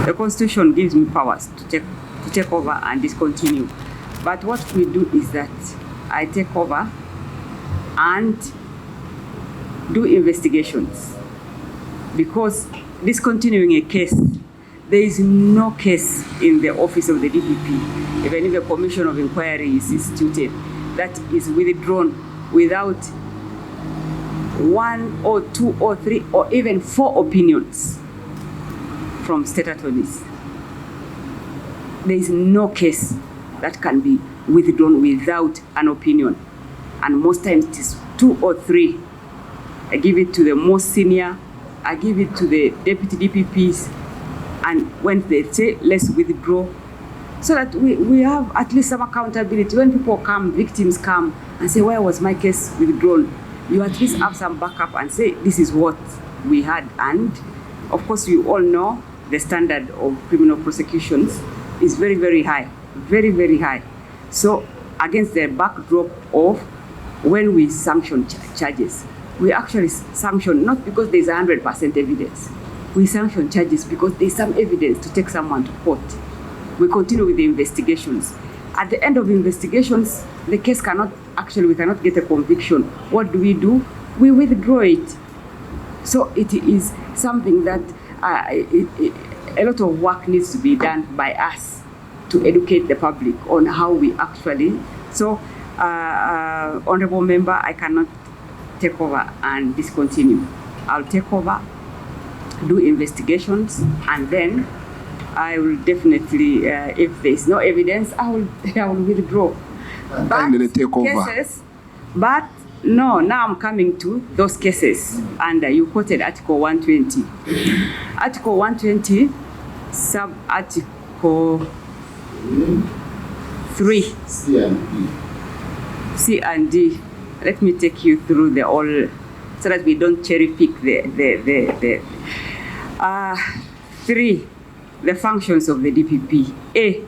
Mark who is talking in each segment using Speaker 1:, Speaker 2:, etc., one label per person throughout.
Speaker 1: The Constitution gives me powers to take over and discontinue. But what we do is that I take over and do investigations. Because discontinuing a case, there is no case in the office of the DPP, even if a commission of inquiry is instituted, that is withdrawn without 1 or 2 or 3 or even 4 opinions from state attorneys. There is no case that can be withdrawn without an opinion. And most times it is 2 or 3. I give it to the most senior, I give it to the deputy DPPs, and when they say, let's withdraw, so that we have at least some accountability. When people come, victims come and say, where was my case withdrawn? You at least have some backup and say, this is what we had. And of course, you all know the standard of criminal prosecutions is very, very high, very, very high. So against the backdrop of when we sanction charges, we actually sanction not because there's 100% evidence. We sanction charges because there's some evidence to take someone to court. We continue with the investigations. At the end of investigations, the case we cannot get a conviction. What do? We withdraw it. So it is something that a lot of work needs to be done by us to educate the public on how we actually. So, Honorable Member, I cannot take over and discontinue. I'll take over, do investigations, and then I will definitely, if there's no evidence, I will withdraw.
Speaker 2: And take over.
Speaker 1: Cases, but no, now I'm coming to those cases, and you quoted Article 120. Article 120, sub-article 3. C and D. Let me take you through the all, so that we don't cherry pick the 3, the functions of the DPP. A,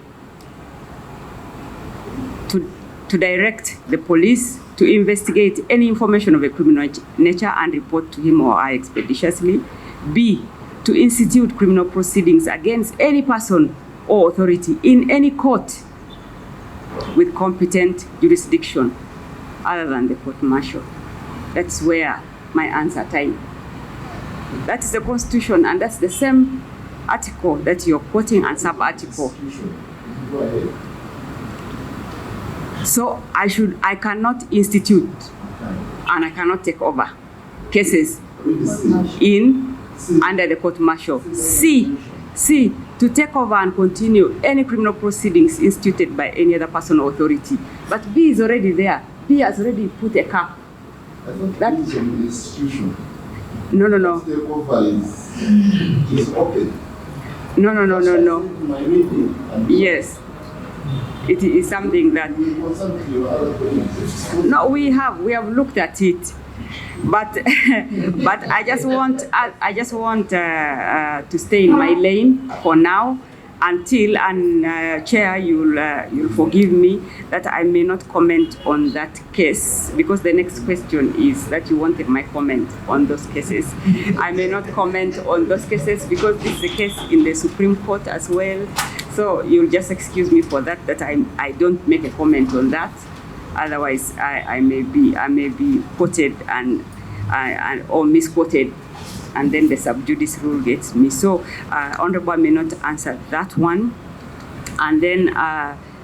Speaker 1: to direct the police to investigate any information of a criminal nature and report to him or her expeditiously. B, to institute criminal proceedings against any person or authority in any court with competent jurisdiction other than the court-martial. That's where my answer time. That is the Constitution, and that's the same article that you're quoting and sub-article. So I cannot institute and I cannot take over cases under the court-martial. C, to take over and continue any criminal proceedings instituted by any other person or authority. But B is already there. B has already put a cap.
Speaker 2: That is an institution.
Speaker 1: No.
Speaker 2: Take over is open.
Speaker 1: No. Yes. It is something that. No, we have looked at it, but I just want to stay in my lane for now until, and Chair, you'll forgive me that I may not comment on that case, because the next question is that you wanted my comment on those cases. I may not comment on those cases because this is a case in the Supreme Court as well. So you'll just excuse me for that I don't make a comment on that. Otherwise, I may be quoted and or misquoted, and then the sub judice rule gets me. So, Honorable may not answer that one. And then